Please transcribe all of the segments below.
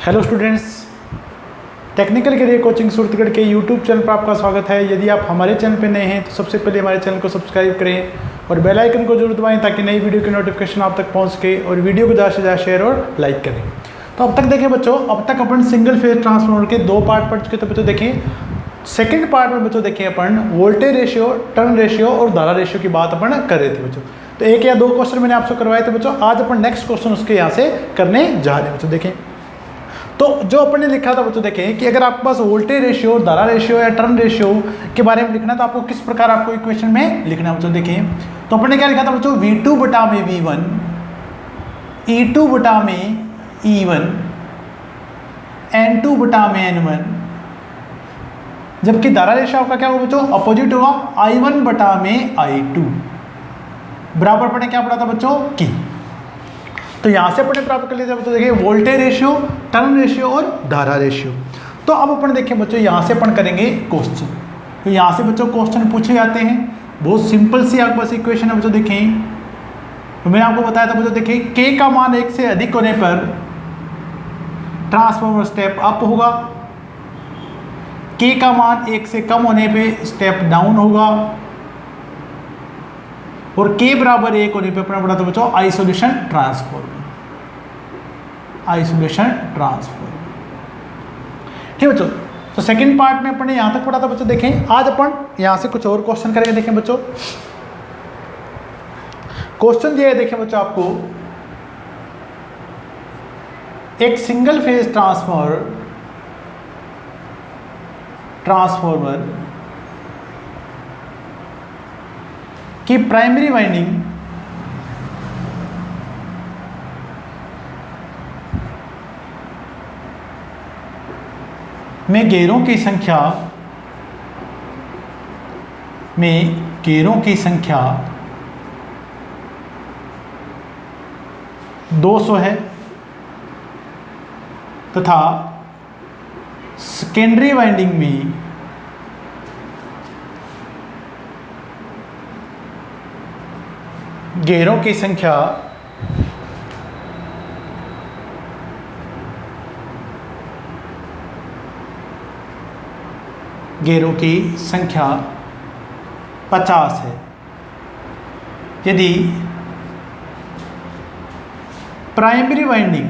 Hello students, technical career coaching Suratgarh के YouTube channel पर आपका स्वागत है। यदि आप हमारे चैनल पर नए हैं तो सबसे पहले हमारे चैनल को सब्सक्राइब करें और बेल आइकन को जरूर दबाएं ताकि नई वीडियो की नोटिफिकेशन आप तक पहुंच सके और वीडियो को ज़्यादा से ज़्यादा शेयर और लाइक करें। तो अब तक देखें बच्चों, अब तक अपन सिंगल फेज ट्रांसफार्मर के दो पार्ट पढ़ चुके। तो बच्चों देखें सेकंड पार्ट में बच्चों देखें अपन वोल्टेज रेशियो, टर्न रेशियो और धारा रेशियो की बात अपन कर रहे थे बच्चों। तो एक या दो क्वेश्चन मैंने आपसे करवाए थे बच्चों। आज अपन नेक्स्ट क्वेश्चन उसके यहाँ से करने जा रहे हैं बच्चों। देखें तो जो अपन ने लिखा था बच्चों, देखें कि अगर आपके पास वोल्टेज रेशियो, धारा रेशियो या टर्न रेशियो के बारे में लिखना तो आपको किस प्रकार आपको इक्वेशन में लिखना है बच्चों। देखें तो अपन ने क्या लिखा था बच्चों, V2 बटा में V1, E2 बटा में E1, N2 बटा में N1, जबकि धारा रेशियो आपका क्या होगा बच्चों, अपोजिट होगा, I1 बटा में I2 बराबर अपन ने क्या पढ़ा था बच्चों की। तो यहां से अपने प्राप्त कर लिया बच्चों। देखिए वोल्टेज रेशियो, टर्न रेशियो और धारा रेशियो। तो अब अपन देखें बच्चों, यहां से अपन करेंगे क्वेश्चन। तो यहां से बच्चों क्वेश्चन पूछे जाते हैं, बहुत सिंपल सी आपके पास इक्वेशन है बच्चों। देखें तो मैंने आपको बताया था बच्चों, देखिए के का मान 1 से अधिक होने पर ट्रांसफार्मर स्टेप अप होगा, के का मान 1 से कम होने पर स्टेप डाउन होगा और के बराबर 1 होने पे अपना पढ़ा था बच्चों आइसोलेशन ट्रांसफार्मर। आइसोलेशन ट्रांसफार्मर, ठीक बच्चों। तो सेकंड पार्ट में अपने यहां तक पढ़ा था बच्चों। देखें आज अपन यहां से कुछ और क्वेश्चन करेंगे। देखें बच्चों क्वेश्चन दिया है, देखें बच्चों आपको एक सिंगल फेज ट्रांसफार्मर कि प्राइमरी वाइंडिंग में गेरों की संख्या 200 है तथा सेकेंडरी वाइंडिंग में गेरों की संख्या 50 है। यदि प्राइमरी वाइंडिंग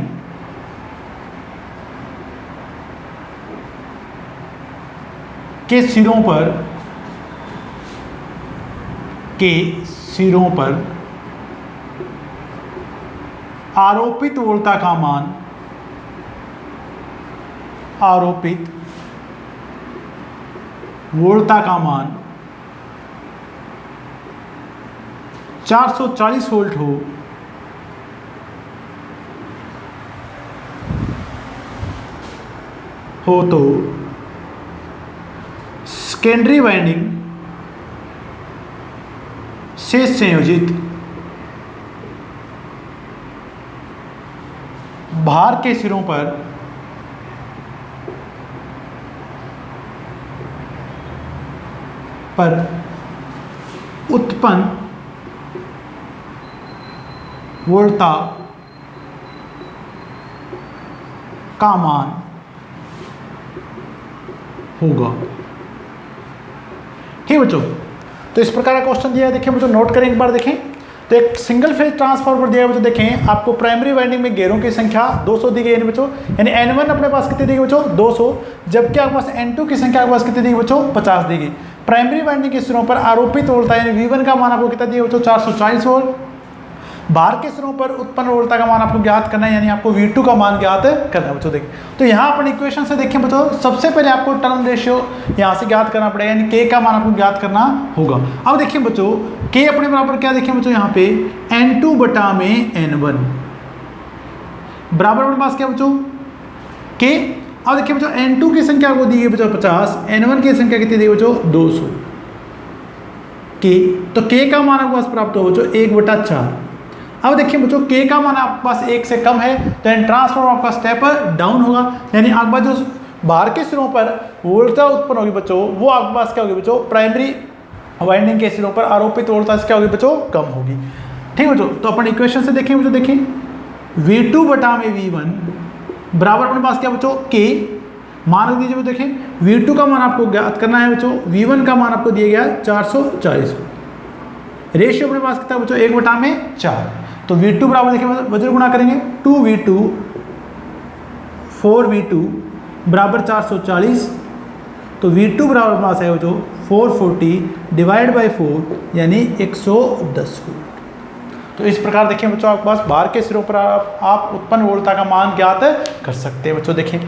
के सिरों पर आरोपित वोल्टता का मान 440 वोल्ट हो तो सेकेंडरी वाइंडिंग से संयोजित भार के सिरों पर उत्पन्न वोल्टता का मान होगा। ठीक बच्चों, तो इस प्रकार का क्वेश्चन दिया है। देखिए बच्चों नोट करें एक बार। देखें तो एक सिंगल फेज ट्रांसफार्मर दिया है बच्चों। देखें आपको प्राइमरी वाइंडिंग में गेरों की संख्या 200 दी गई है बच्चों, यानी N1 अपने पास कितनी दी गई बच्चों 200, जबकि आपके पास N2 की संख्या आपके पास कितनी दी गई बच्चों 50 दी गई। प्राइमरी वाइंडिंग के सिरों पर आरोपित वोल्टता यानी V1 का मान आपको कितना दिया बच्चों 440 वोल्ट। भार के सिरों पर उत्पन्न वोल्टता का मान आपको ज्ञात करना है, यानी आपको V2 का मान ज्ञात करना है बच्चों। देखिए तो यहाँ अपन इक्वेशन से देखें बच्चों, सबसे पहले आपको टर्न रेशियो यहाँ से ज्ञात करना पड़ेगा, यानी के का मान आपको ज्ञात करना होगा। अब देखिए बच्चों के अपने बराबर क्या देखें बच्चों, यहाँ पे N2 बटा में N1 बराबर अपने पास क्या बच्चों के। अब देखिए बच्चों N2 की संख्या को दी गई बच्चों 50, N1 की संख्या कितनी दी बच्चों 200 के। तो के का मान आपके पास प्राप्त हो बच्चों 1/4। अब देखिए बच्चों के का मान आपके पास 1 से कम है तो ट्रांसफार्मर आपका स्टेप डाउन होगा, यानी आपके पास जो बाहर के सिरों पर वोल्टता उत्पन्न होगी बच्चों वो आपके पास क्या होगी बच्चों, प्राइमरी वाइंडिंग के सिरों पर आरोपित वोल्टता क्या होगी बच्चों, कम होगी। ठीक बच्चों, तो अपन इक्वेशन से देखें बच्चों, देखें V2 बटा में V1 बराबर अपने पास क्या बच्चों के, मान रख दीजिए बच्चों देखें V2 का मान आपको ज्ञात करना है बच्चों, V1 का मान आपको दिया गया 440, रेशियो अपने पास कितना बच्चों 1/4, तो V2 बराबर देखिए वज्र गुणा करेंगे 2V2 4V2 बराबर 440, तो V2 बराबर अपने पास है बच्चों 440 डिवाइड बाई 4 यानी 110 वोल्ट। तो इस प्रकार देखिए बच्चों आपके पास बार के सिरों पर आप उत्पन्न वोल्टता का मान ज्ञात कर सकते हैं बच्चों। देखें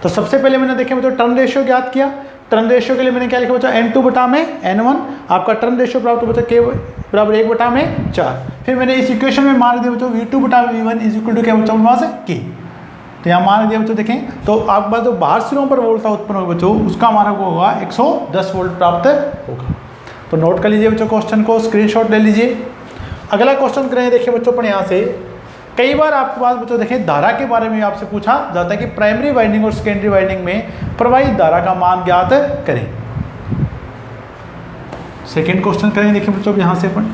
तो सबसे पहले मैंने देखें बच्चों टर्न रेशियो ज्ञात किया, टर्न रेशियो के लिए मैंने क्या लिखा बच्चों N2/N1, आपका टर्न रेशियो प्राप्त हो बच्चों K बराबर 1/4। फिर मैंने इस इक्वेशन में मान दिया बच्चों V2/V1 इज इक्वल टू क्या बच्चों हमारे पास K, तो यहाँ मान दिया बच्चों देखें तो आपके पास जो बाहर सिरों पर वोल्टता उत्पन्न होगा बच्चों उसका मान आपको होगा 110 वोल्ट प्राप्त होगा। तो नोट कर लीजिए बच्चों क्वेश्चन को, स्क्रीनशॉट ले लीजिए। अगला क्वेश्चन करें देखिए बच्चों अपन यहाँ से, कई बार आपके पास बच्चों देखें धारा के बारे में आपसे पूछा जाता है कि प्राइमरी वाइंडिंग और सेकेंडरी वाइंडिंग में प्रवाहित धारा का मान ज्ञात करें। सेकेंड क्वेश्चन करें देखिए बच्चों यहाँ से अपन,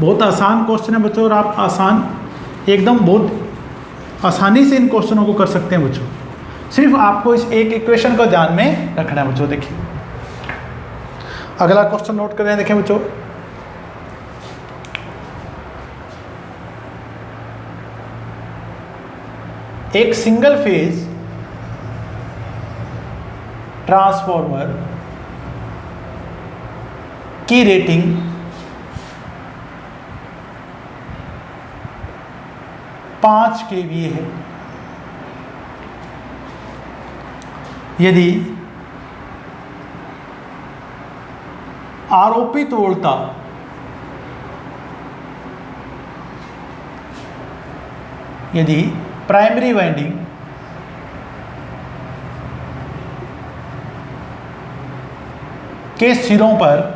बहुत आसान क्वेश्चन है बच्चों और आप एकदम बहुत आसानी से इन क्वेश्चनों को कर सकते हैं बच्चों, सिर्फ आपको इस एक इक्वेशन को ध्यान में रखना है बच्चों। देखिए अगला क्वेश्चन नोट कर रहे हैं, देखें बच्चों एक सिंगल फेज ट्रांसफॉर्मर की रेटिंग 5 kVA है। यदि आरोपित वोल्टता यदि प्राइमरी वाइंडिंग के सिरों पर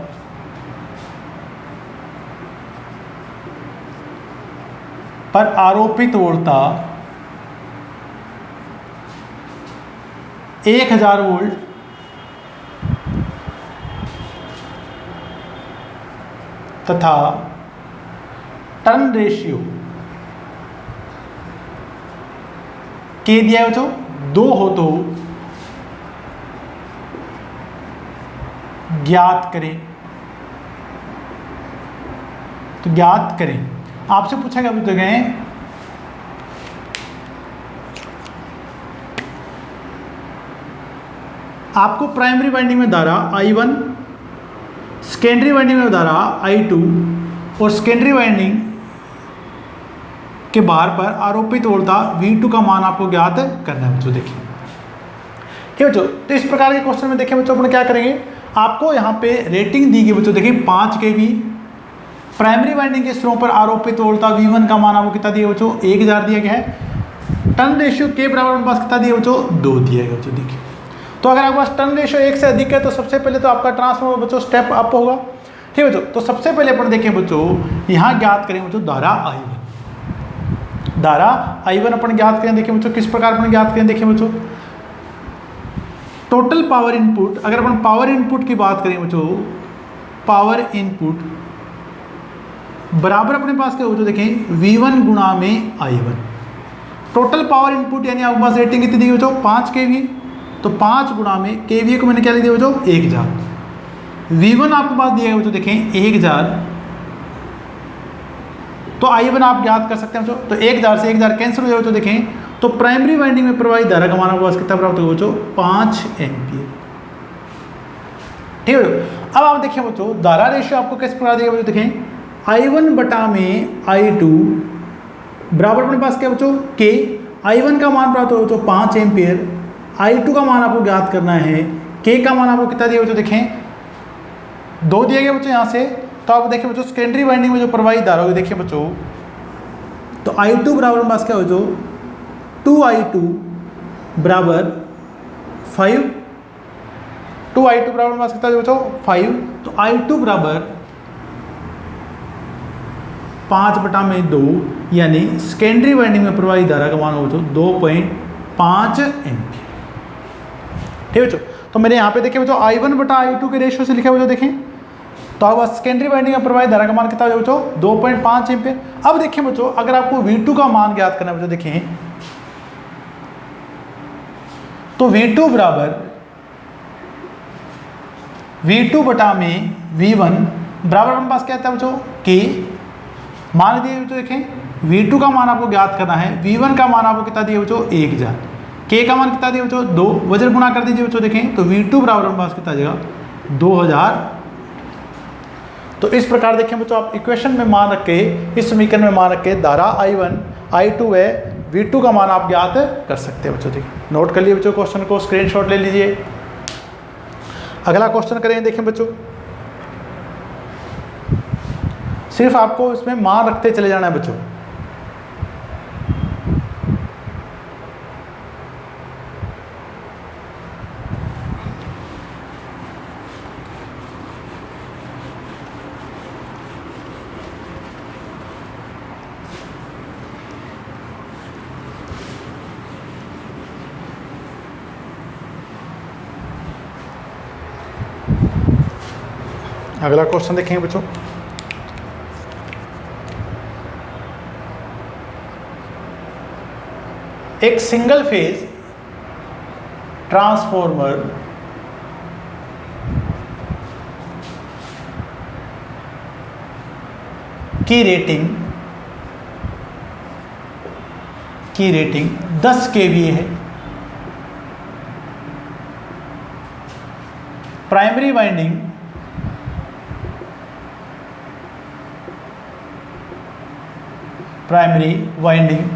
आरोपित वोल्टता 1000 वोल्ट तथा टर्न रेशियो के दिया है बच्चों 2 हो तो ज्ञात करें। तो ज्ञात करें आपसे पूछा गया बच्चों गए आपको प्राइमरी वाइंडिंग में धारा I1, सेकेंडरी वाइंडिंग में धारा I2 और सेकेंडरी वाइंडिंग के बाहर पर आरोपित वोल्टता V2 का मान आपको ज्ञात करना है बच्चों। देखिए ठीक है बच्चों, तो इस प्रकार के क्वेश्चन में देखिए बच्चों अपन क्या करेंगे, आपको यहाँ पे रेटिंग दी गई बच्चों देखिए 5 kV, प्राइमरी वाइंडिंग के सिरों पर आरोपित वोल्टता V1 का मान आपको कितना दिया बच्चों 1000 दिया गया है। टर्न रेशियो के बराबर हमारे पास कितना दिया बच्चों 2 दिया गया बच्चों। देखिए तो अगर आपके पास टर्न रेशियो 1 से अधिक है तो सबसे पहले तो आपका ट्रांसफॉर्मर बच्चों स्टेप अप होगा। ठीक है बच्चों, तो सबसे पहले अपन देखें बच्चों यहाँ ज्ञात करें बच्चों धारा I1, धारा I1 अपन ज्ञात करें। देखिए बच्चों किस प्रकार अपन ज्ञात करें, देखिए बच्चों टोटल पावर इनपुट, अगर अपन पावर इनपुट की बात करें बच्चों, पावर इनपुट बराबर अपने पास क्या हो, तो देखें V1 गुणा में I1। टोटल पावर इनपुट यानी आपके पास रेटिंग कितनी दी बच्चों 5 kV, तो 5 गुणा में KVA को मैंने क्या लिख दिया बच्चों 1000। V1 आपके पास दिया है बच्चों देखें 1000, तो I1 आप ज्ञात कर सकते हैं बच्चों। तो 1000 से 1000 कैंसिल हो जाए बच्चों। देखें तो प्राइमरी वाइंडिंग में प्रवाहित धारा का मान आपके पास कितना प्राप्त होगा बच्चों 5 एम्पीयर। ठीक है, अब आप देखिए बच्चों धारा रेशियो आपको किस प्रकार दिया बच्चों, देखें I1 बटा में I2 बराबर अपने पास क्या बच्चों K, I1 का मान प्राप्त होगा बच्चों 5 एम्पीयर, I2 का मान आपको ज्ञात करना है, K का मान आपको कितना दिया बच्चों, देखें 2 दिया गया बच्चों यहाँ से। तो आप देखिए बच्चों सेकेंडरी वाइंडिंग में जो प्रवाहित धारा होगी देखिए बच्चों, तो I2 बराबर अपने पास क्या हो बच्चों 2I2 बराबर 5, 2I2 बराबर पास कितना बच्चों 5, तो I2 बराबर 5/2 यानी सेकेंडरी वाइंडिंग में प्रवाहित धारा का मान हो बच्चों 2.5 एम्पीयर। ठीक है बच्चों, तो मैंने यहाँ पे देखिए बच्चों I1 बटा I2 के रेशियो से लिखा है बच्चों, देखें तो अब सेकेंडरी वाइंडिंग में प्रवाहित धारा का मान कितना हो जाएगा बच्चों 2.5 एम्पीयर। अब देखिए बच्चों अगर आपको V2 का मान ज्ञात करना है बच्चों, देखिए तो V2 बराबर V2 बटा में V1 बराबर अपने पास क्या आता है बच्चों K। मान दिए बच्चों, देखें V2 का मान आपको ज्ञात करना है, V1 का मान आपको कितना दिया बच्चों 1000, K का मान कितना दिया बच्चों 2, वजन गुणा कर दीजिए बच्चों, देखें तो V2 बराबर अपने पास कितना आ जाएगा 2000। तो इस प्रकार देखें बच्चों आप इक्वेशन में मान रख के, इस समीकरण में मान रख के धारा I1 I2 है V2 का मान आप ज्ञात कर सकते हैं बच्चों। देखिए नोट कर लिए बच्चों, क्वेश्चन को स्क्रीनशॉट ले लीजिए। अगला क्वेश्चन करें, देखें बच्चों सिर्फ आपको इसमें मान रखते चले जाना है बच्चों। अगला क्वेश्चन देखेंगे बच्चों, एक सिंगल फेज ट्रांसफॉर्मर की रेटिंग 10 kVA है। प्राइमरी वाइंडिंग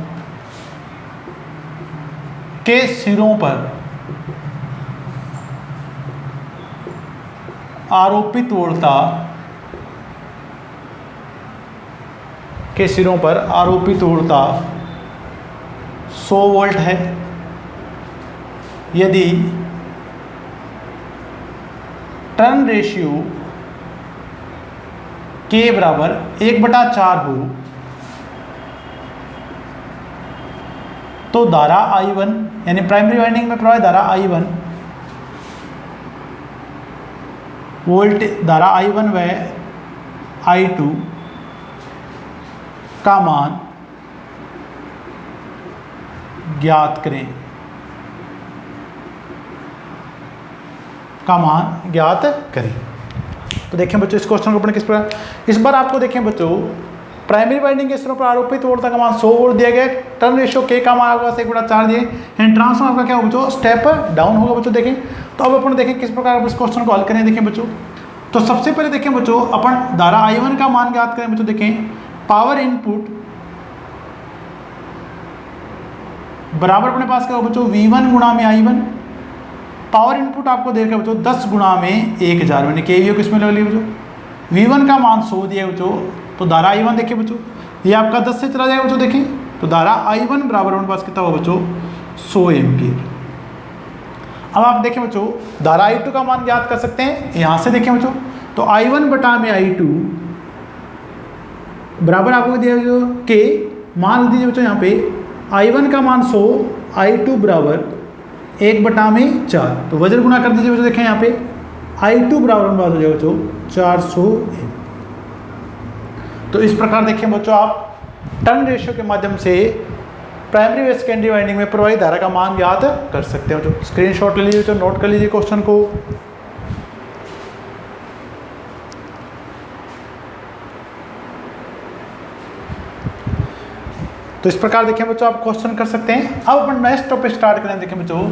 के सिरों पर आरोपित वोल्टता 100 वोल्ट है। यदि टर्न रेशियो K बराबर 1/4 हो तो धारा I1 यानी प्राइमरी वाइंडिंग में प्रवाहित धारा I1 धारा I1 व I2 का मान ज्ञात करें, तो देखें बच्चों इस क्वेश्चन को अपने किस प्रकार, इस बार आपको देखें बच्चों प्राइमरी वाइंडिंग के सिरों पर आरोपित वोल्टता का मान 100 वोल्ट दिया गया, टर्न रेशियो K का मान आपके पास 1/4 दिए, एंड ट्रांसफॉर्मर आपका क्या होगा बच्चों स्टेप डाउन होगा बच्चों। देखें तो अब अपन देखें किस प्रकार आप इस क्वेश्चन को हल करें। देखें बच्चों तो सबसे पहले देखें बच्चों अपन धारा I1 का मान ज्ञात करें बच्चों। देखें पावर इनपुट बराबर अपने पास क्या होगा बच्चों V1 गुणा में I1। पावर इनपुट आपको देखा बच्चों 10 गुणा में 1000, मैंने KVA किसमें लगा लिया बच्चों। V1 का मान 100 दिया बच्चों, तो धारा I1 देखिए बच्चों ये आपका 10 से चला जाएगा बच्चों। देखें तो धारा I1 बराबर अपने पास कितना होगा बच्चों 100 एम्पीयर। अब आप देखें बच्चों धारा I2 का मान ज्ञात कर सकते हैं यहाँ से। देखें बच्चों तो I1 बटा में I2 बराबर आपको दिया K, मान दीजिए बच्चों यहाँ पे I1 का मान 100, I2 बराबर 1/4, तो वजन गुणा कर दीजिए बच्चों। देखें यहाँ पे I2 बराबर हो जाएगा बच्चों 400। तो इस प्रकार देखें बच्चों आप टर्न रेशियो के माध्यम से प्राइमरी व सेकेंडरी वाइंडिंग में प्रवाहित धारा का मान ज्ञात कर सकते हैं बच्चों। स्क्रीनशॉट ले लीजिए बच्चों, नोट कर लीजिए क्वेश्चन को। तो इस प्रकार देखें बच्चों आप क्वेश्चन कर सकते हैं। अब अपन नेक्स्ट टॉपिक स्टार्ट करें। देखें बच्चों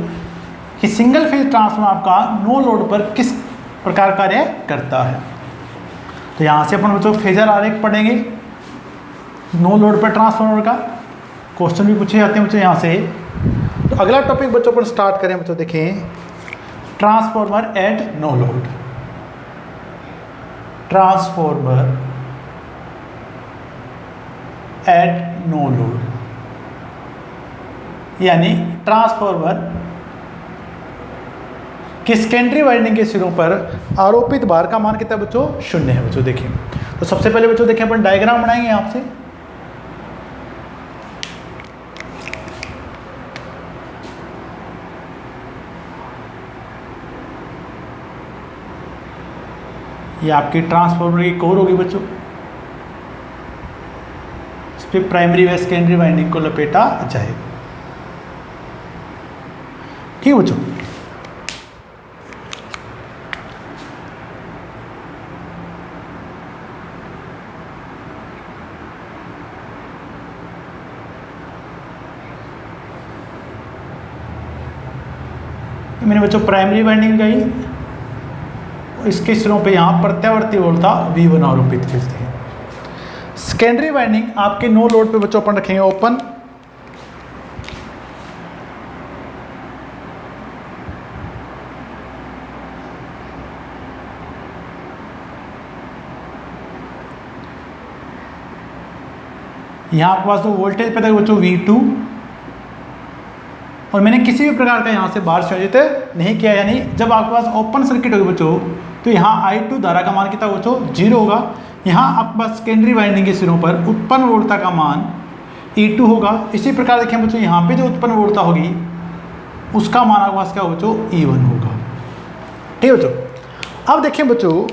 कि सिंगल फेज ट्रांसफार्मर आपका नो लोड पर किस प्रकार कार्य करता है। तो यहाँ से अपन बच्चों फेजर आरेख पढ़ेंगे नो लोड पर ट्रांसफार्मर का। क्वेश्चन भी पूछे जाते हैं बच्चों यहाँ से। तो अगला टॉपिक बच्चों अपन स्टार्ट करें बच्चों। देखें transformer at no load. Transformer at no load यानी ट्रांसफार्मर कि सेकेंडरी वाइंडिंग के सिरों पर आरोपित भार का मान कितना बच्चों 0 है बच्चों। देखिए तो सबसे पहले बच्चों देखें अपन डायग्राम बनाएंगे आपसे। ये आपकी ट्रांसफार्मर की कोर होगी बच्चों, इस पर प्राइमरी व सेकेंडरी वाइंडिंग को लपेटा जाएगा। ठीक है बच्चों। मैंने बच्चों प्राइमरी वाइंडिंग कही, इसके सिरों पे यहाँ प्रत्यावर्ती वोल्टेज V1 आरोपित करते हैं। सेकेंडरी वाइंडिंग आपके नो लोड पे बच्चों अपन रखेंगे ओपन, यहाँ आपके पास तो वोल्टेज पैदा बच्चों V2, और मैंने किसी भी प्रकार का यहाँ से बाहर संयोजित नहीं किया, यानी जब आपके पास ओपन सर्किट होगी बच्चों तो यहाँ I2 धारा का मान कितना बच्चों 0 होगा। यहाँ आपके पास सेकेंडरी वाइंडिंग के सिरों पर उत्पन्न वोल्टता का मान E2 होगा। इसी प्रकार देखें बच्चों यहाँ पे जो उत्पन्न वोल्टता होगी उसका मान आपके पास क्या होगा बच्चों E1 होगा। ठीक है बच्चों। अब देखें बच्चों,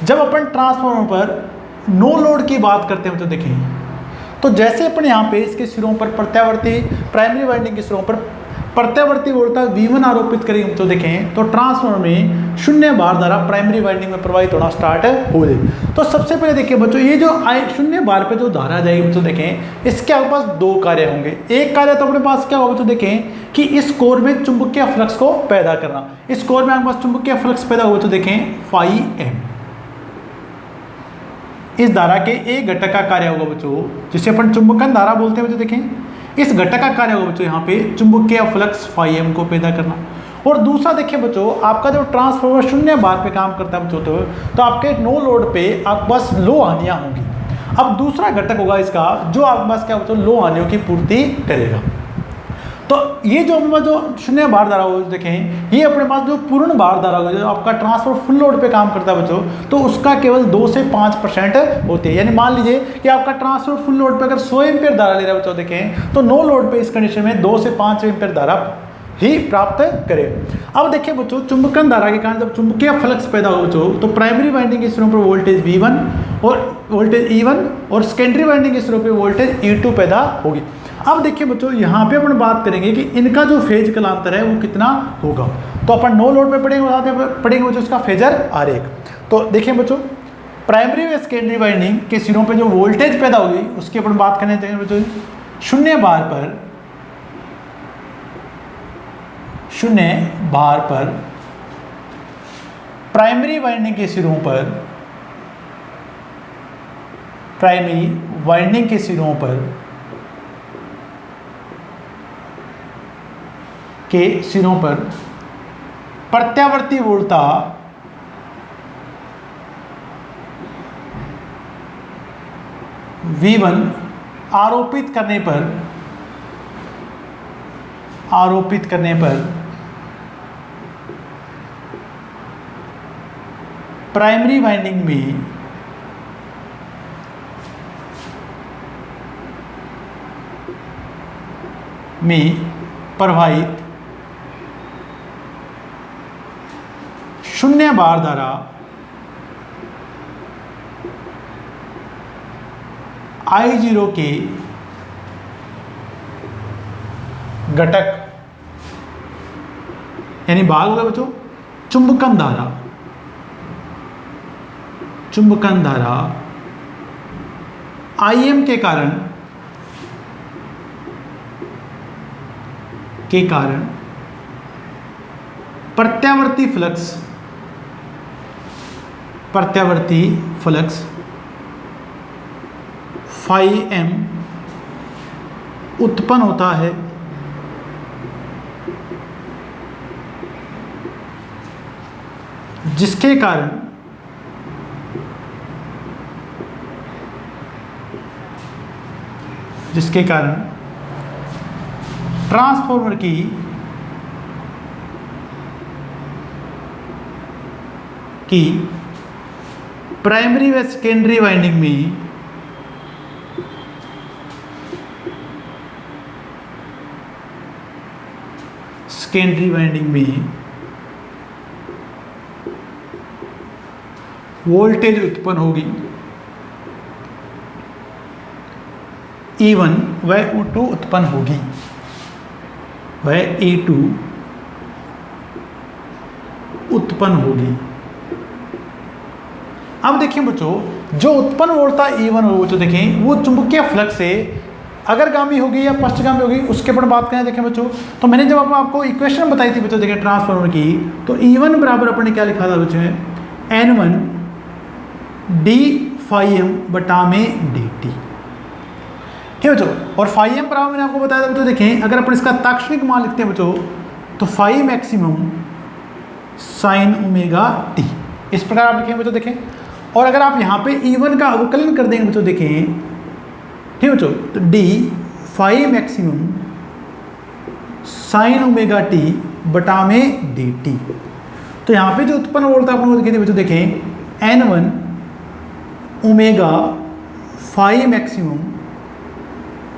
जब अपन ट्रांसफार्मर पर नो लोड की बात करते हैं बच्चों, देखें तो जैसे अपन यहाँ पे इसके सिरों पर प्रत्यावर्ती प्राइमरी वाइंडिंग के सिरों पर प्रत्यावर्ती वोल्टेज V1 आरोपित करेंगे तो देखें तो ट्रांसफार्मर में शून्य भार धारा प्राइमरी वाइंडिंग में प्रवाहित होना स्टार्ट हो जाएगी। तो सबसे पहले देखिए बच्चों, ये जो शून्य भार पे जो धारा जाएगी बच्चों, देखें इसके आपके पास दो कार्य होंगे। एक कार्य तो अपने पास क्या होगा बच्चों, देखें कि इस कोर में चुंबकीय फ्लक्स को पैदा करना। इस कोर में आपके पास चुंबकीय फ्लक्स पैदा हुआ तो देखें φm। इस धारा के एक घटक का कार्य होगा बच्चों, जिसे अपन चुंबकन धारा बोलते हैं बच्चों, देखें इस घटक का कार्य होगा बच्चों यहाँ पे चुंबकीय फ्लक्स φm को पैदा करना। और दूसरा देखिए बच्चों, आपका जो ट्रांसफार्मर शून्य भार पे काम करता है बच्चों, तो आपके नो लोड पे आपके पास लो हानियां होंगी। अब दूसरा घटक होगा इसका जो आपके पास क्या बच्चों लो हानियों की पूर्ति करेगा। तो ये जो अपने पास जो शून्य भार धारा हो देखें, ये अपने पास जो पूर्ण भार धारा होगा, जो आपका ट्रांसफर फुल लोड पे काम करता है बच्चों, तो उसका केवल 2 से 5% होती है। यानी मान लीजिए कि आपका ट्रांसफर फुल लोड पे अगर 100 एम्पियर धारा ले रहा है बच्चों, देखें तो नो लोड पे इस कंडीशन में 2 से 5 एम्पियर धारा ही प्राप्त करे। अब देखिए बच्चों, चुंबकन धारा के कारण जब चुंबकीय फ्लक्स पैदा हो बच्चों, तो प्राइमरी वाइंडिंग के सिरों पर वोल्टेज V1 और वोल्टेज E1 और सेकेंडरी वाइंडिंग के सिरों पर वोल्टेज E2 पैदा होगी। अब देखिए बच्चों, यहाँ पे अपन बात करेंगे कि इनका जो फेज कलांतर है वो कितना होगा। तो अपन नो लोड पे पढ़ेंगे बच्चों इसका फेजर आरेख। तो देखिए बच्चों, प्राइमरी व सेकेंडरी वाइंडिंग के सिरों पे जो वोल्टेज पैदा होगी उसकी अपन बात करने देंगे बच्चों। शून्य भार पर प्राइमरी वाइंडिंग के सिरों पर प्रत्यावर्ती वोल्टता V1 आरोपित करने पर प्राइमरी वाइंडिंग में प्रवाहित शून्य भार धारा I0 के घटक यानी भाग होगा बच्चों चुंबकन धारा Im के कारण प्रत्यावर्ती फ्लक्स φm उत्पन्न होता है, जिसके कारण ट्रांसफार्मर की प्राइमरी व सेकेंडरी वाइंडिंग में वोल्टेज उत्पन्न होगी E1 वह E2 उत्पन्न होगी, वह E2 उत्पन्न होगी। अब देखिए बच्चों, जो उत्पन्न वोल्टता E1 होगी बच्चों, देखें वो चुंबकीय फ्लक्स से अग्रगामी होगी या पश्चगामी होगी, उसके ऊपर बात करें। देखें बच्चों, तो मैंने जब आपको इक्वेशन बताई थी बच्चों, देखें ट्रांसफार्मर की, तो E1 बराबर अपने क्या लिखा था बच्चों, N1 d phi m बटा में dt, ठीक है बच्चों। और फाई एम बराबर मैंने आपको बताया था बच्चों, देखें अगर अपन इसका ताक्षणिक मान लिखते हैं बच्चों, तो phi maximum sine omega t, इस प्रकार आप लिखेंगे बच्चों, देखें। और अगर आप यहाँ पे E1 का अवकलन कर देंगे बच्चों, देखें, ठीक है बच्चों, तो D phi maximum sine omega t बटा में डी टी। तो यहाँ पे जो उत्पन्न वोल्टता अपन को बच्चों, देखें N1 omega phi maximum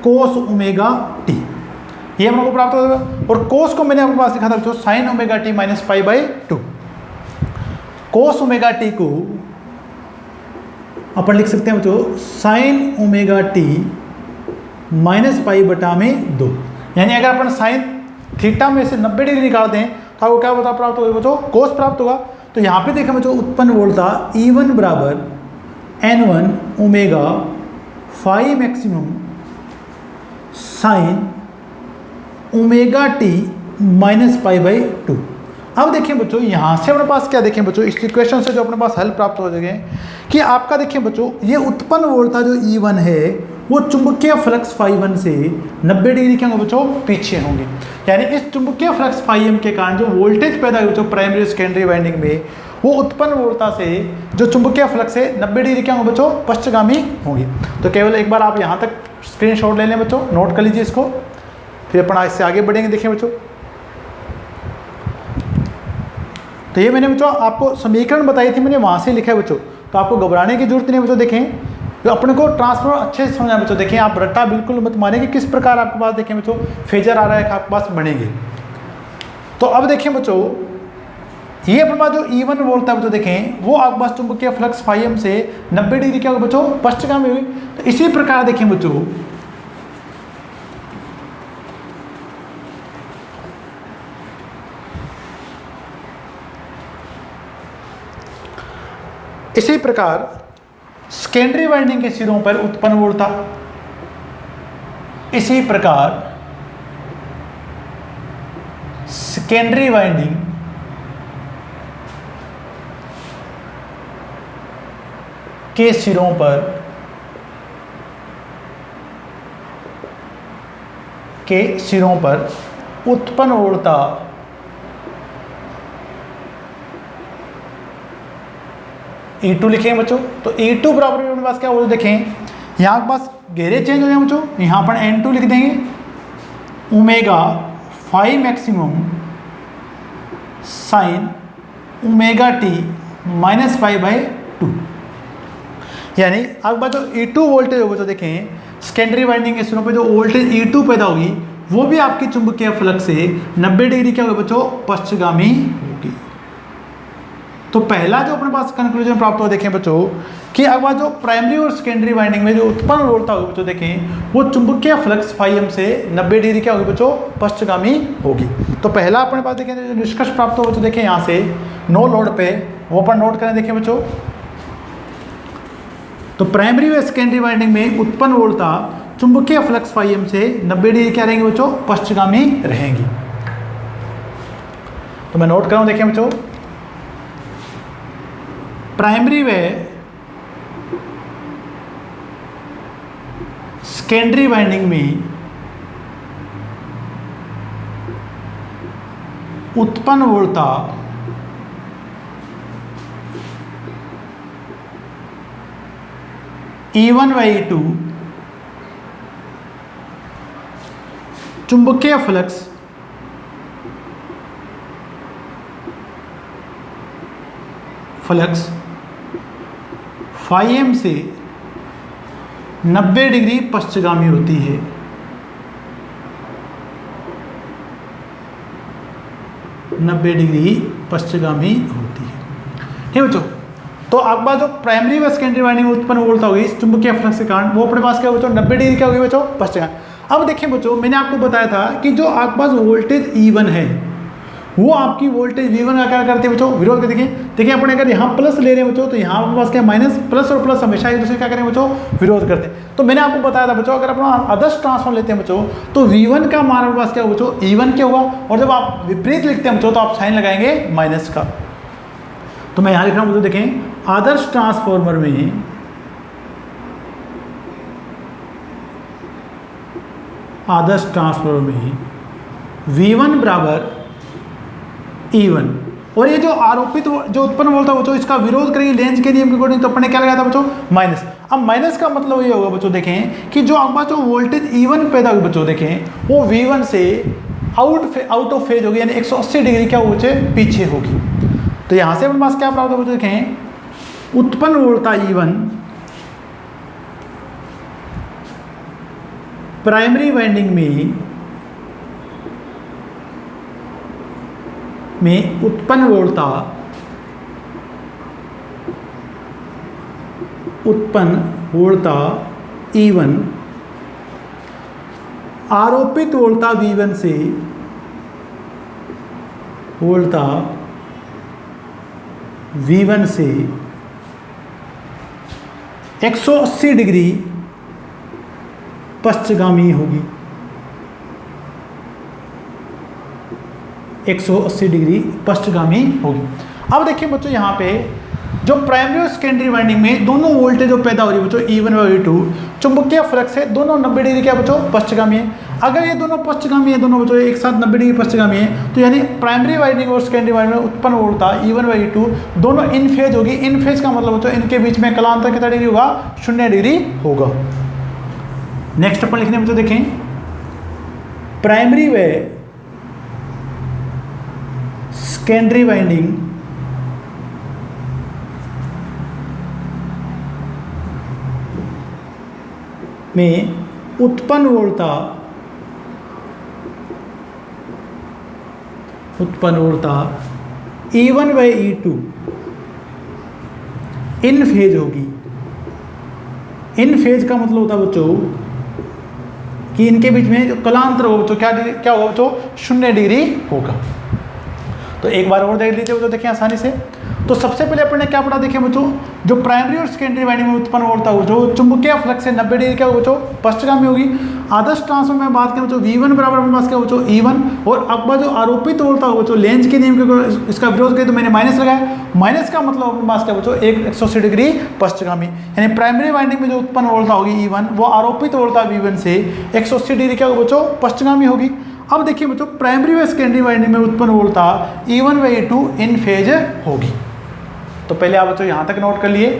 cos omega t, ये हम लोग को प्राप्त होगा। और कोस को मैंने आपके पास लिखा था बच्चों sign omega t minus pi by 2। Cos omega T को अपन लिख सकते हैं बच्चों साइन ओमेगा टी माइनस पाई बटा में 2। यानी अगर अपन साइन थीटा में से 90 डिग्री निकाल दें तो आपको क्या बता प्राप्त होगा बच्चों, कोस प्राप्त होगा। तो यहाँ पे देखें बच्चों, उत्पन्न वोल्टता E1 बराबर N1 omega phi maximum sine omega t minus pi by 2। अब देखिए बच्चों, यहाँ से अपने पास क्या देखें बच्चों, इस इक्वेशन से जो अपने पास हल प्राप्त हो जाएंगे कि आपका देखें बच्चों, ये उत्पन्न वोल्टता जो E1 है वो चुंबकीय फ्लक्स फाई 1 से 90 डिग्री के होंगे बच्चों पीछे होंगे। यानी इस चुंबकीय फ्लक्स फाई m के कारण जो वोल्टेज पैदा हुई बच्चों प्राइमरी सेकेंडरी वाइंडिंग में, वो उत्पन्न वोल्टता से जो चुंबकीय फ्लक्स है 90 डिग्री के होंगे बच्चों पश्चगामी होंगी। तो केवल एक बार आप यहाँ तक स्क्रीनशॉट ले लें बच्चों, नोट कर लीजिए इसको, फिर अपन इससे आगे बढ़ेंगे। देखें बच्चों, तो ये मैंने बच्चों आपको समीकरण बताई थी, मैंने वहाँ से लिखा है बच्चों, तो आपको घबराने की जरूरत नहीं बच्चों। देखें, तो अपने को ट्रांसफर अच्छे से समझना बच्चों। देखें, आप रट्टा बिल्कुल मत माने कि किस प्रकार आपके पास देखें बच्चों फेजर आ रहा है कि आपके पास बनेंगे। तो अब देखें बच्चों, ये अपने पास जो E1 वोल्ट है बच्चों, देखें वो आपके पास चुंबकीय फ्लक्स फाई m से 90 डिग्री क्या होगा बच्चों पश्चगामी हुई। तो इसी प्रकार देखें बच्चों, इसी प्रकार सेकेंडरी वाइंडिंग के सिरों पर उत्पन्न वोल्टता, इसी प्रकार सेकेंडरी वाइंडिंग के सिरों पर उत्पन्न वोल्टता E2 लिखेंगे बच्चों। तो E2 बराबर अपने पास क्या हो, देखें यहाँ के पास घेरे चेंज हो जाए बच्चों, यहाँ पर N2 लिख देंगे omega phi maximum sine omega t minus pi by 2। यानी अब बात जो E2 वोल्टेज होगा बच्चों, देखें सेकेंडरी वाइंडिंग के सिरों पे जो वोल्टेज E2 पैदा होगी वो भी आपकी चुंबकीय फ्लक्स से 90 डिग्री क्या होगा बच्चों पश्चगामी होगी। तो पहला जो अपने पास कंक्लूजन प्राप्त हुआ देखें बच्चों कि अब जो प्राइमरी और सेकेंडरी वाइंडिंग में जो उत्पन्न वोल्टता होगी बच्चों, देखें वो चुंबकीय फ्लक्स फाई m से 90 डिग्री क्या होगी बच्चों पश्चगामी होगी। तो पहला अपने पास देखें जो निष्कर्ष प्राप्त हुआ बच्चों, देखें यहाँ से नो लोड पे वो अपन नोट करें। देखें बच्चों, तो प्राइमरी व सेकेंडरी वाइंडिंग में उत्पन्न वोल्टता चुंबकीय फ्लक्स फाई m से 90 डिग्री क्या रहेंगे बच्चों पश्चगामी रहेंगी। तो मैं नोट करूँ, देखें बच्चों, प्राइमरी व सेकेंडरी वाइंडिंग में उत्पन्न वोल्टता E1 व E2 चुंबकीय फ्लक्स फाई m से 90 डिग्री पश्चगामी होती है। नब्बे डिग्री पश्चगामी होती है। हे बच्चों, तो आपके पास जो प्राइमरी व सेकेंडरी वाइंडिंग में उत्पन्न वोल्टता होगी इस चुंबकीय फ्लक्स के कारण, वो अपने पास क्या बच्चों 90 डिग्री क्या होगी बच्चों पश्चिम। अब देखिए बच्चों, मैंने आपको बताया था कि जो आपके पास वोल्टेज E1 है वो आपकी वोल्टेज V1 का क्या करते हैं बच्चों, विरोध करते हैं। देखिए अपने अगर यहाँ प्लस ले रहे हैं बच्चों तो यहाँ अपने पास क्या माइनस, प्लस और प्लस हमेशा एक दूसरे क्या करेंगे बच्चों, विरोध करते हैं। तो मैंने आपको बताया था बच्चों, अगर अपना आदर्श ट्रांसफॉर्म लेते हैं बच्चों तो V1 का मान अपने पास क्या होगा बच्चों, E1 क्या होगा, और जब आप विपरीत लिखते हैं बच्चों तो आप साइन लगाएंगे माइनस का। तो मैं यहाँ लिख रहा हूँ बच्चों, देखें आदर्श ट्रांसफॉर्मर में V1 बराबर E1, और ये जो आरोपित जो उत्पन्न वोल्टेज बच्चों इसका विरोध करेंगे लेंज के नियम के अकॉर्डिंग, तो अपने क्या लगाया था बच्चों माइनस। अब माइनस का मतलब ये होगा बच्चों, देखें कि जो आपका जो वोल्टेज E1 पैदा हुई बच्चों, देखें वो V1 से आउट ऑफ फेज होगी, यानी 180 डिग्री क्या हो पीछे होगी। तो यहाँ से अपने पास क्या प्राप्त होगा, देखें उत्पन्न वोल्टेज E1 प्राइमरी वाइंडिंग में उत्पन्न वोल्टेज E1 आरोपित वोल्टेज V1 से V1 से 180 डिग्री पश्चगामी होगी, 180 डिग्री पश्चगामी होगी। अब देखिए बच्चों यहाँ पे जो प्राइमरी और सेकेंडरी वाइंडिंग में दोनों वोल्टेज जो पैदा हो रही है बच्चों E1 और E2 चुंबकीय फ्लक्स है, दोनों 90 डिग्री क्या बच्चों पश्चगामी है। अगर ये दोनों पश्चगामी है, दोनों बच्चों एक साथ 90 डिग्री पश्चगामी है, तो यानी प्राइमरी वाइंडिंग और सेकेंडरी वाइंडिंग में उत्पन्न वोल्टेज E1 और E2 दोनों इन फेज होगी। इन फेज का मतलब बच्चों इनके बीच में कलांतर कितना डिग्री होगा, 0 डिग्री होगा। नेक्स्ट अपन लिखने में तो देखें प्राइमरी व सेकेंडरी वाइंडिंग में उत्पन्न वोल्टेज E1 व E2 इन फेज होगी। इन फेज का मतलब होता है बच्चों कि इनके बीच में जो कलांतर होगा बच्चों क्या होगा बच्चों, 0 डिग्री होगा। तो एक बार और देख लीजिए बच्चों, देखिए आसानी से। तो सबसे पहले अपन ने क्या पढ़ा, देखिए बच्चों जो प्राइमरी और सेकेंडरी वाइंडिंग में उत्पन्न वोल्टेज हो जो चुंबकीय फ्लक्स से 90 डिग्री क्या होगा बच्चों पश्चगामी होगी। आदर्श ट्रांसफॉर्मर में बात करें बच्चों V1 बराबर अपने पास क्या बच्चों E1, और अब जो आरोपित वोल्टेज होगा बच्चों लेंज के नियम के इसका विरोध करें तो मैंने माइनस लगाया। माइनस का मतलब अपने पास क्या बच्चों 180 डिग्री पश्चगामी, यानी प्राइमरी वाइंडिंग में जो उत्पन्न वोल्टेज होगी E1 वो आरोपित वोल्टेज V1 से 180 डिग्री क्या होगा बच्चों पश्चगामी होगी। अब देखिए बच्चों प्राइमरी व सेकेंडरी वाइंडिंग में उत्पन्न वोल्टेज E1 व E2 इन फेज होगी। तो पहले आप बच्चों यहाँ तक नोट कर लिए,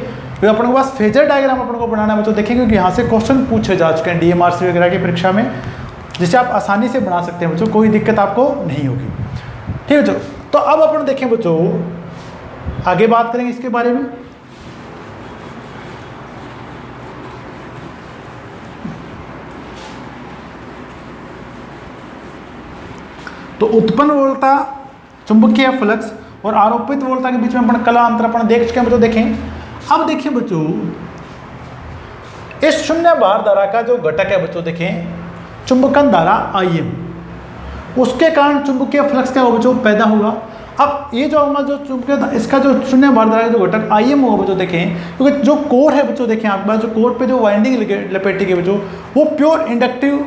तो अपने के पास फेजर डायग्राम अपन को बनाना है बच्चों, देखेंगे क्योंकि यहाँ से क्वेश्चन पूछे जा चुके हैं DMRC वगैरह की परीक्षा में, जिसे आप आसानी से बना सकते हैं बच्चों, कोई दिक्कत आपको नहीं होगी। ठीक है बच्चों, तो अब अपन देखें बच्चों आगे बात करेंगे इसके बारे में। तो उत्पन्न वोल्टेज चुंबकीय फ्लक्स और आरोपित वोल्टेज के बीच में अपन कला अंतर अपन देख चुके हैं बच्चों। देखें अब देखिए बच्चों इस शून्य भार धारा का जो घटक है बच्चों, देखें चुंबकन धारा IM, उसके कारण चुंबकीय फ्लक्स क्या होगा बच्चों पैदा होगा। अब ये जो हमारा जो चुंबकीय इसका जो शून्य भार धारा का जो घटक IM होगा बच्चों, देखें क्योंकि जो कोर है बच्चों, देखें आपके पास जो कोर पे जो वाइंडिंग लपेटी है बच्चों वो प्योर इंडक्टिव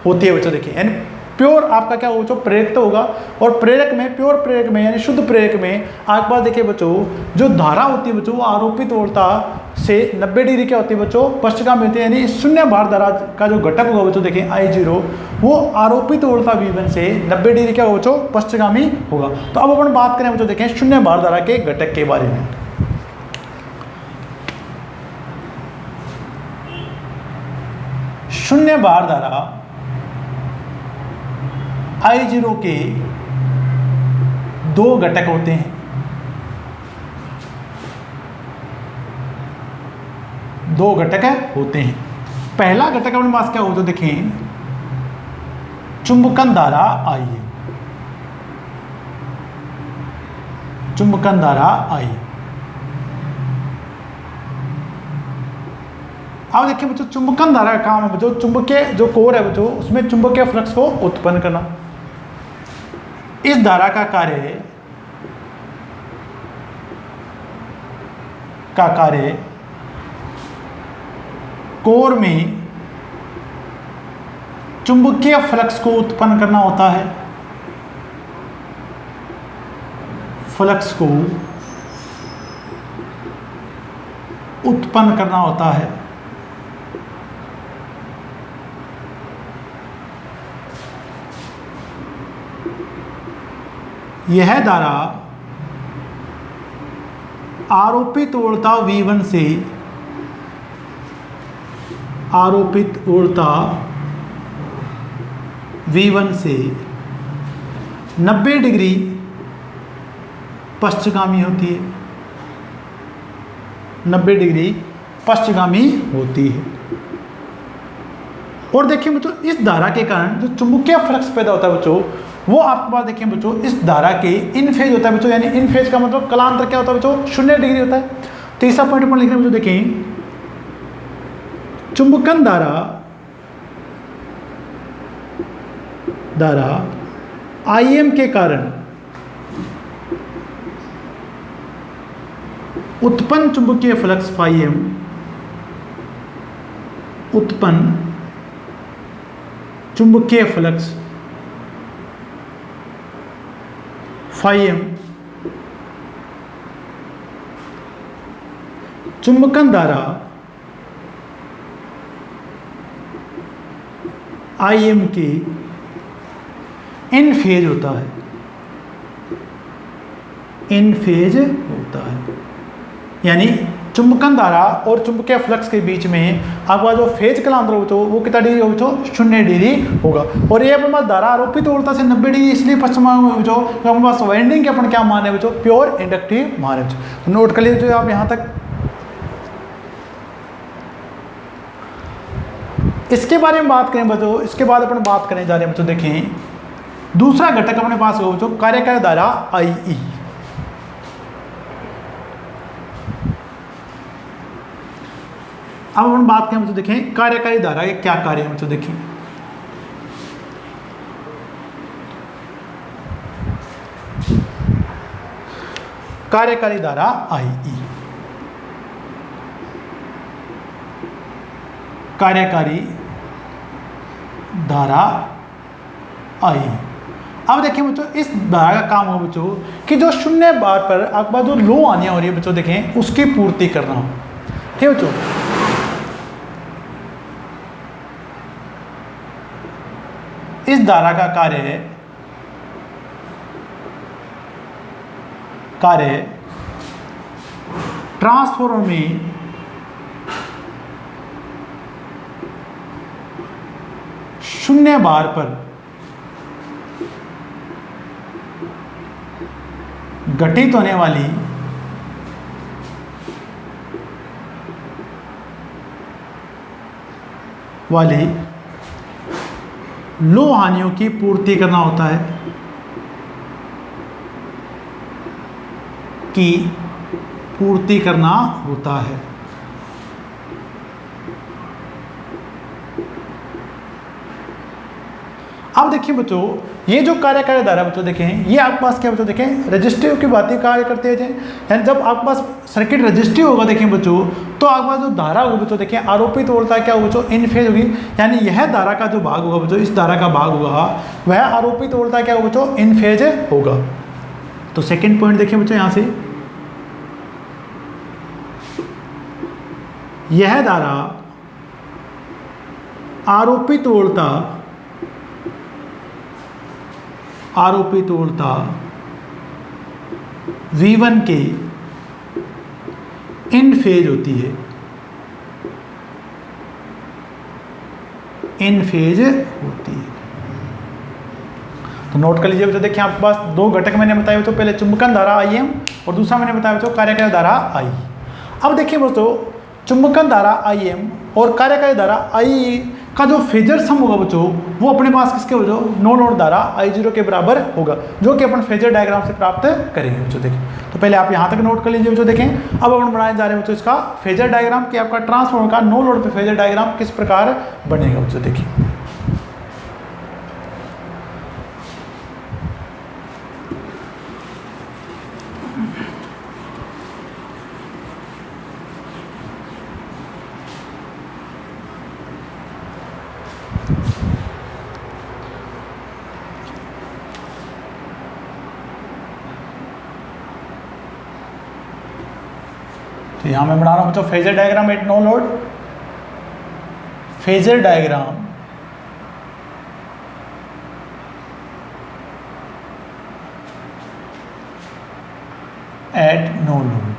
होती है बच्चों। देखें यानी प्योर आपका क्या होगा बच्चों प्रेरक तो होगा, और प्रेरक में प्योर प्रेरक में यानी शुद्ध प्रेरक में आपके पास देखिए बच्चों जो धारा होती है बच्चों वो आरोपित वोल्टेज से 90 डिग्री क्या होती है बच्चों पश्चगामी होती है, यानी शून्य भार धारा का जो घटक होगा बच्चों देखें I0 वो आरोपित वोल्टेज V1 से 90 डिग्री क्या होगा बच्चों पश्चगामी होगा। तो अब अपन बात करें बच्चों देखें शून्य भार धारा के घटक के बारे में। शून्य भार धारा I0 के दो घटक होते हैं। दो घटक होते हैं। पहला घटक अपने पास क्या होता है देखें चुंबकन धारा I, चुंबकन धारा I, अब देखिए बच्चों चुंबकन धारा का काम है बच्चों चुंबकीय जो कोर है बच्चों उसमें चुंबकीय फ्लक्स को उत्पन्न करना। इस धारा का कार्य कोर में चुंबकीय फ्लक्स को उत्पन्न करना होता है। फ्लक्स को उत्पन्न करना होता है। यह धारा आरोपित उड़ता V1 से V1 से 90 डिग्री पश्चिमगामी होती है। 90 डिग्री पश्चिमगामी होती है। और देखिए बच्चों इस धारा के कारण जो चुंबकीय फ्लक्स पैदा होता है बच्चों वो आपके पास देखिए बच्चों इस धारा के इन फेज होता है बच्चों, यानी इन फेज का मतलब कलांतर क्या होता है बच्चों 0 डिग्री होता है। तीसरा पॉइंट पर लिख रहे हैं बच्चों देखें चुंबकन धारा IM के कारण उत्पन्न चुंबकीय फ्लक्स φm उत्पन्न चुंबकीय फ्लक्स φm चुंबकन धारा IM के इन फेज होता है। इन फेज होता है यानी चुंबकन धारा और चुंबकीय फ्लक्स के बीच में आपका जो फेज कलांतर हो तो वो कितना डिग्री हो तो 0 डिग्री होगा। और ये अपने पास धारा आरोपित उड़ता से 90 डिग्री इसलिए पश्चिम जो अपने पास वाइंडिंग के अपन क्या माने बच्चों प्योर इंडक्टिव माने बच्चों। तो नोट कर लीजिए आप यहाँ तक। इसके बारे में बात करें बच्चों, इसके बाद अपन बात करने जा रहे हैं बच्चों देखें दूसरा घटक अपने पास होगा बच्चों कार्यकारी धारा IE। अब हम बात करें बच्चों देखें कार्यकारी धारा के क्या कार्य है बच्चों देखें। कार्यकारी धारा IE कार्यकारी धारा IE। अब देखिए बच्चों इस धारा का काम हो बच्चों कि जो 0 बार पर आपके पास जो लो हानियां हो रही है बच्चों देखें उसकी पूर्ति करना हो। ठीक है बच्चों इस धारा का कार्य ट्रांसफार्मर में शून्य बार पर घटित होने वाली लो हानियों की पूर्ति करना होता है अब देखिए बच्चों ये जो कार्यकारी धारा बच्चों देखें ये आपके पास क्या बच्चों देखें रजिस्टिव की बात कार्य करते हैं। यानी जब आपके पास सर्किट रजिस्टिव होगा देखें बच्चों तो आपके पास जो धारा होगी बच्चों देखें आरोपित उड़ता क्या होगा बच्चों इन फेज होगी। यानी यह धारा का जो भाग होगा बच्चों इस धारा का भाग होगा वह आरोपित उड़ता क्या होगा बच्चों इन फेज होगा। तो सेकेंड पॉइंट देखिए बच्चों यहाँ से यह धारा आरोपित उड़ता V1 के इन फेज होती है। तो नोट कर लीजिए बच्चों देखिए आपके पास दो घटक मैंने बताया बच्चों पहले चुंबकन धारा IM और दूसरा मैंने बताया बच्चों कार्यकारी धारा IE। अब देखिए बच्चों चुंबकन धारा IM और कार्यकारी धारा IE का जो फेजर सम होगा बच्चों वो अपने पास किसके बच्चों नो लोड धारा I0 के बराबर होगा, जो कि अपन फेजर डायग्राम से प्राप्त करेंगे बच्चों। देखें तो पहले आप यहाँ तक नोट कर लीजिए बच्चों। देखें अब अपन बनाने जा रहे हैं बच्चों इसका फेजर डायग्राम कि आपका ट्रांसफार्मर का नो लोड पे फेजर डायग्राम किस प्रकार बनेगा बच्चों। देखिए तो यहाँ मैं बना रहा हूँ बच्चों phasor diagram at no load, phasor diagram at no load.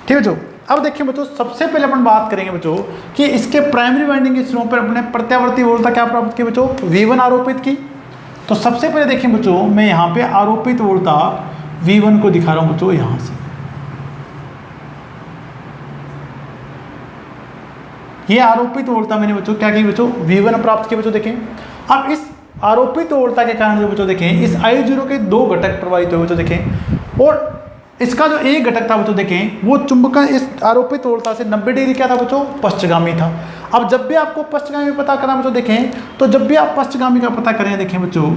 ठीक है बच्चों, अब देखिए बच्चों सबसे पहले अपन बात करेंगे बच्चों कि इसके प्राइमरी वाइंडिंग के सिरों पर अपने प्रत्यावर्ती वोल्टता क्या प्राप्त की बच्चों V1 आरोपित की। तो सबसे पहले देखिए बच्चों मैं यहाँ पे आरोपित वोल्टता V1 को दिखा रहा हूँ बच्चों यहाँ से। ये आरोपित वोल्टता मैंने बच्चों क्या की बच्चों V1 प्राप्त किया बच्चों। देखें अब इस आरोपित वोल्टता के कारण जो बच्चों देखें इस I0 के दो घटक प्रभावित हुए बच्चों। देखें और इसका जो एक घटक था बच्चों देखें वो चुंबकन इस आरोपित वोल्टता से 90 डिग्री क्या था बच्चों पश्चगामी था। अब जब भी आपको पश्चगामी पता करना बच्चों देखें तो जब भी आप पश्चगामी का पता करें देखें बच्चों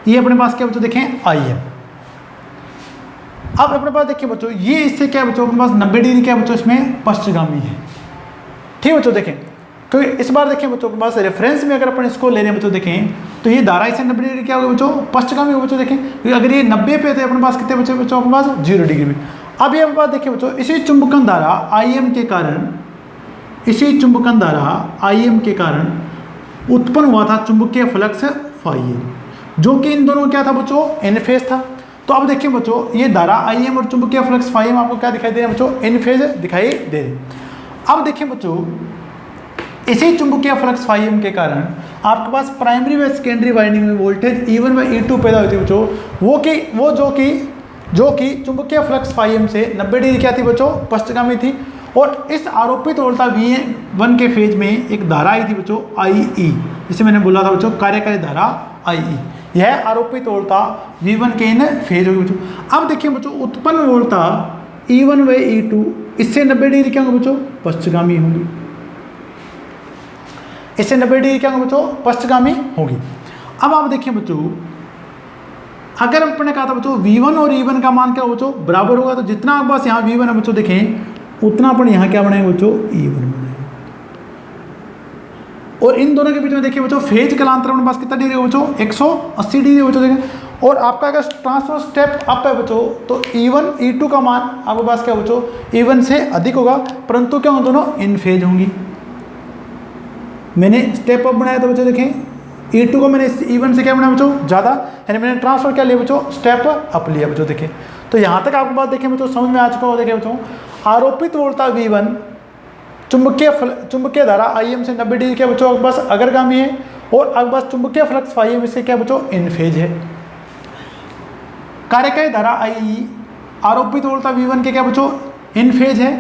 ये अपने पास क्या बच्चों देखें IM। अब अपने पास देखिए बच्चों ये इससे क्या बच्चों अपने पास 90 डिग्री क्या बच्चों इसमें पश्चगामी है। ठीक बच्चों देखें तो इस बार देखें बच्चों के पास रेफरेंस में अगर अपन इसको ले रहे हैं बच्चों देखें तो ये धारा इससे 90 डिग्री क्या होगा बच्चों पश्चगामी होगा बच्चों। देखें अगर ये 90 पे थे अपने पास कितने बच्चों बच्चों अपने पास 0 डिग्री में। अब ये अपने पास देखिए बच्चों इसी चुंबकन धारा IM के कारण, इसी चुंबकन धारा IM के कारण उत्पन्न हुआ था चुंबकीय फ्लक्स φm, जो कि इन दोनों क्या था बच्चों इन फेज था। तो अब देखिए बच्चों ये धारा IM और चुंबकीय फ्लक्स φm आपको क्या दिखाई दे रहे हैं बच्चों इन फेज दिखाई दे रहे। अब देखिए बच्चों इसी चुंबकीय फ्लक्स φm के कारण आपके पास प्राइमरी व सेकेंडरी वाइंडिंग में वोल्टेज E1 व E2 पैदा होती है बच्चों। जो कि चुंबकीय फ्लक्स φm से 90 डिग्री क्या थी बच्चों पश्चगामी थी। और इस आरोपित वोल्टता V1 के फेज में एक धारा आई थी बच्चों IE, जिसे मैंने बोला था बच्चों कार्यकारी धारा IE। यह आरोपित वोल्टता V1 के इन फेज होगी बच्चों। अब देखिए बच्चों उत्पन्न वोल्टता E1 व E2 इससे 90 डिग्री क्या होगी बच्चों पश्चगामी होगी, इससे 90 डिग्री क्या होगा बच्चों पश्चगामी होगी। अब आप देखिए बच्चों अगर अपने कहा था बच्चों V1 और E1 का मान क्या हो बच्चों बराबर होगा, तो जितना आपके पास यहाँ V1 है बच्चों देखें उतना अपन यहाँ क्या बनाएंगे बच्चों E1 बनाएंगे। और इन दोनों के बीच में देखिए बच्चों फेज कलांतर अपने पास कितना डिग्री हो बच्चों 180 डिग्री बच्चों देखें। और आपका अगर ट्रांसफर स्टेप अप है बच्चों तो E1 E2 का मान आपके पास क्या बच्चों E1 से अधिक होगा, परंतु क्या हो दोनों इन फेज होंगी। मैंने स्टेप अप बनाया था बच्चों देखें E2 को मैंने E1 से क्या बनाया बच्चों ज़्यादा, यानी मैंने ट्रांसफर क्या लिया बच्चों स्टेप अप लिया बच्चों। देखें तो यहाँ तक आपको बात देखें बच्चों समझ में आ चुका हो। देखें बच्चों आरोपित वोल्टता V1 चुंबकीय धारा IM से 90 डिग्री क्या बच्चों आपके पास अग्रगामी है, और आपके पास चुंबकीय फ्लक्स φm इससे क्या बच्चों इन फेज है। कार्यकारी धारा IE आरोपित वोल्टता V1 के क्या बच्चों इन फेज है।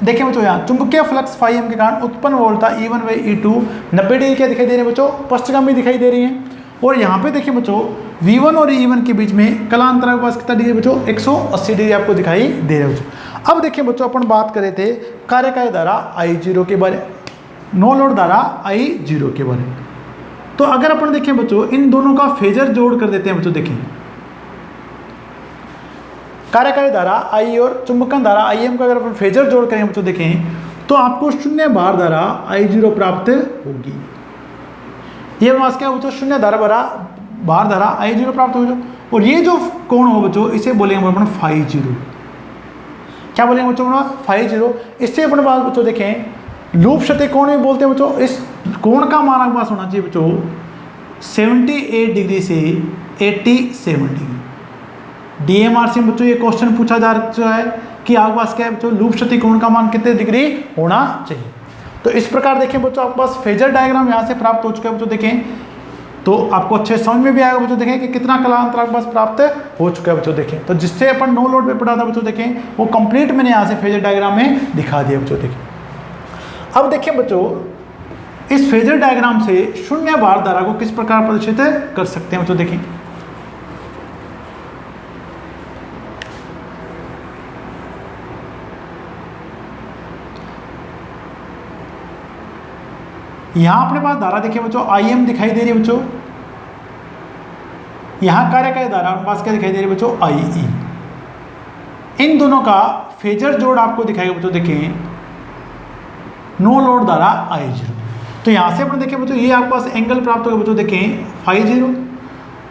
देखिए बच्चों यहाँ चुंबकीय फ्लक्स φm के कारण उत्पन्न वोल्टता E1 व E2 90 डिग्री क्या दिखाई दे रही है बच्चों पश्चगामी दिखाई दे रही है। और यहाँ पे देखिए बच्चों V1 और E1 के बीच में कलांतर के पास कितना डिग्री बच्चों 180 डिग्री आपको दिखाई दे रहा है बच्चों। अब देखिए बच्चों अपन बात कर रहे थे कार्यकारी धारा I0 के बारे, नो लोड धारा I0 के बारे। तो अगर अपन देखें बच्चों इन दोनों का फेजर जोड़ कर देते हैं बच्चों। देखें कार्यकारी धारा I और चुंबकन धारा IM का अगर अपन फेजर जोड़ करें बच्चों देखें तो आपको शून्य भार धारा I0 प्राप्त होगी। ये मास क्या बच्चों शून्य धारा भार धारा I0 प्राप्त होगी। और ये जो कोण हो बच्चों इसे बोलेंगे अपन φ0। क्या बोलेंगे बच्चों अपना φ0। इससे अपने पास बच्चों देखें लूप क्षति कोण भी बोलते हैं बच्चों। इस कोण का मान आपके पास होना चाहिए बच्चों 78 डिग्री से 87 डिग्री। DMR से बच्चों ये क्वेश्चन पूछा जा रहा है कि आपके पास क्या है बच्चों लूप क्षति कोण का मान कितने डिग्री होना चाहिए। तो इस प्रकार देखें बच्चों आपके पास फेजर डायग्राम यहाँ से प्राप्त हो चुका है बच्चों। देखें तो आपको अच्छे समझ में भी आएगा बच्चों। देखें कि कितना कलांतर आपके पास प्राप्त हो चुका है बच्चों। देखें तो जिससे अपन नो लोड पे पढ़ा था बच्चों, देखें वो कंप्लीट मैंने यहाँ से फेजर डायग्राम में दिखा दिया बच्चों। देखें अब देखिए बच्चों, इस फेजर डायग्राम से शून्य भार धारा को किस प्रकार प्रदर्शित कर सकते हैं बच्चों। देखें यहां अपने पास धारा देखिए बच्चों IM दिखाई दे रही है बच्चों, यहां कार्यकारी धारा अपने पास क्या दिखाई दे रही है बच्चों, IE। इन दोनों का फेजर जोड़ आपको दिखाएगा बच्चों। देखें नो लोड धारा I0, तो यहां से अपन देखें बच्चों ये आपके पास एंगल प्राप्त होगा बच्चों। देखें φ0,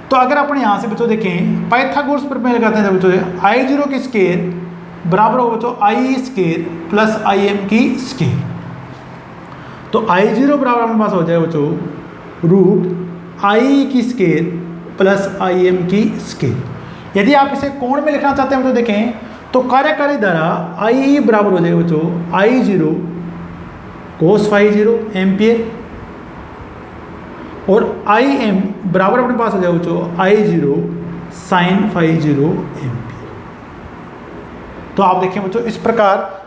तो अगर अपन यहां से बच्चों देखें पाइथागोरस प्रमेय लगाते हैं बच्चों, I0 की स्केयर बराबर होगा बच्चों IE स्केयर प्लस IM की स्केयर। तो I0 बराबर हमारे पास हो जाएगा बच्चों रूट IE की स्केयर प्लस IM की स्केयर। यदि आप इसे कोण में लिखना चाहते हैं तो देखें तो कार्यकारी धारा IE बराबर हो जाएगा बच्चों I0 cos φ0 एम्पियर और IM बराबर अपने पास हो जाएगा बच्चों I0 sin φ0 एम्पियर। तो आप देखें बच्चों इस प्रकार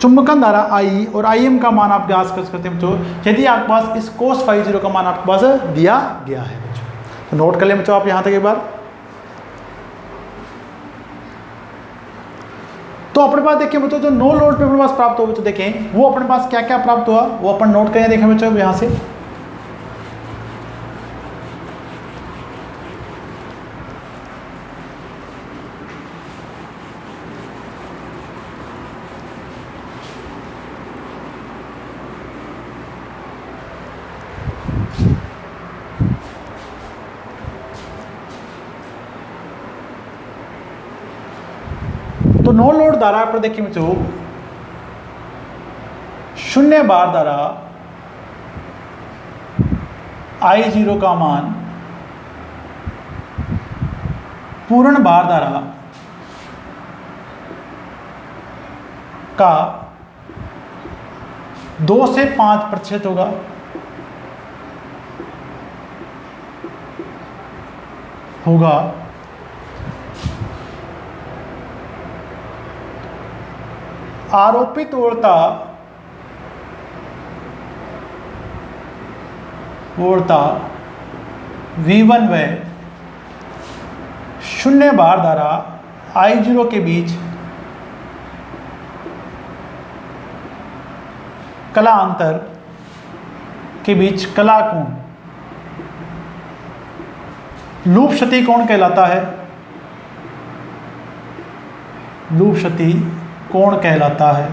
चुंबकन धारा I और IM का मान आप ज्ञात कर सकते हैं बच्चों, यदि आपके पास इस cos φ0 का मान आपके पास दिया गया है बच्चों। तो नोट कर लें बच्चों आप यहां तक एक बार। तो अपने पास देखिए बच्चों जो नो लोड पे अपने पास प्राप्त हो बच्चों, देखें वो अपने पास क्या क्या प्राप्त हुआ वो अपन नोट करें। देखें बच्चों यहां से तो नो लोड धारा पर देखिए बच्चों शून्य बार धारा I0 का मान पूर्ण बार धारा का 2 से 5% होगा आरोपित वोर्ता V1 व शून्य बार धारा I0 के बीच कला अंतर के बीच कला कोण लूप क्षति कोण कहलाता है। लूप क्षति कोण कहलाता है।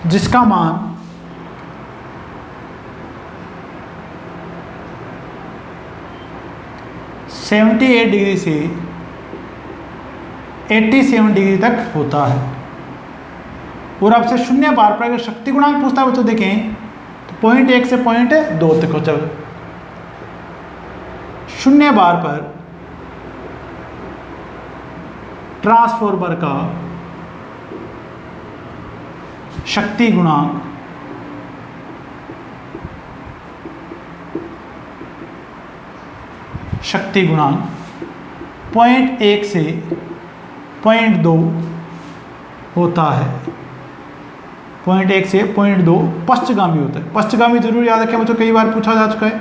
जिसका मान 78 डिग्री से 87 डिग्री तक होता है। और आपसे शून्य बार पर अगर शक्ति गुणांक पूछता है बच्चों, देखें तो 0.1 से 0.2 तक हो जाएगा। शून्य बार पर ट्रांसफॉर्मर का शक्ति गुणांक शक्ति गुणांक 0.1 से 0.2 होता है। 0.1 से 0.2 पश्चगामी होता है। पश्चगामी जरूर याद रखें बच्चों, कई बार पूछा जा चुका है।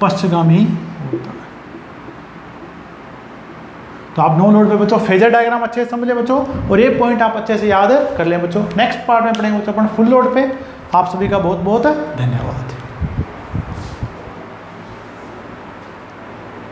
पश्चगामी होता है। तो आप नो लोड पे बच्चों फेजर डायग्राम अच्छे से समझ लें बच्चों, और ये पॉइंट आप अच्छे से याद कर लें बच्चों। नेक्स्ट पार्ट में पढ़ेंगे बच्चों अपन फुल लोड पे। आप सभी का बहुत बहुत धन्यवाद।